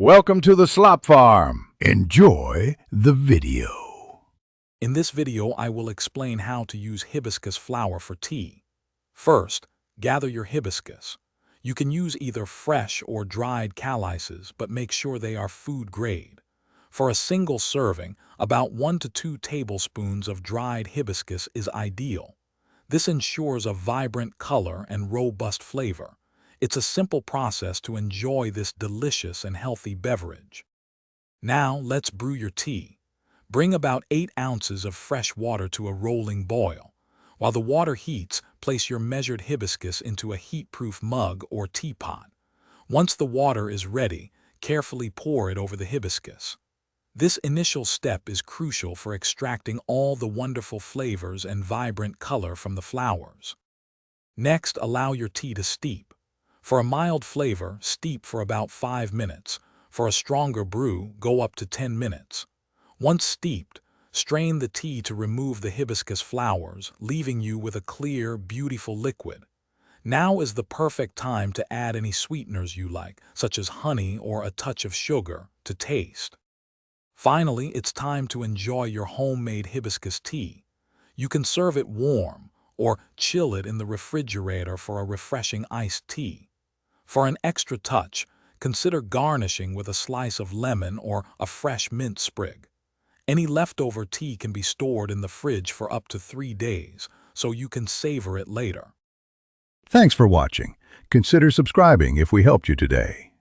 Welcome to the Slop Farm. Enjoy the video. In this video, I will explain how to use hibiscus flower for tea. First, gather your hibiscus. You can use either fresh or dried calices, but make sure they are food grade. For a single serving, about 1 to 2 tablespoons of dried hibiscus is ideal. This ensures a vibrant color and robust flavor. It's a simple process to enjoy this delicious and healthy beverage. Now, let's brew your tea. Bring about 8 ounces of fresh water to a rolling boil. While the water heats, place your measured hibiscus into a heat-proof mug or teapot. Once the water is ready, carefully pour it over the hibiscus. This initial step is crucial for extracting all the wonderful flavors and vibrant color from the flowers. Next, allow your tea to steep. For a mild flavor, steep for about 5 minutes. For a stronger brew, go up to 10 minutes. Once steeped, strain the tea to remove the hibiscus flowers, leaving you with a clear, beautiful liquid. Now is the perfect time to add any sweeteners you like, such as honey or a touch of sugar, to taste. Finally, it's time to enjoy your homemade hibiscus tea. You can serve it warm, or chill it in the refrigerator for a refreshing iced tea. For an extra touch, consider garnishing with a slice of lemon or a fresh mint sprig. Any leftover tea can be stored in the fridge for up to 3 days, so you can savor it later. Thanks for watching. Consider subscribing if we helped you today.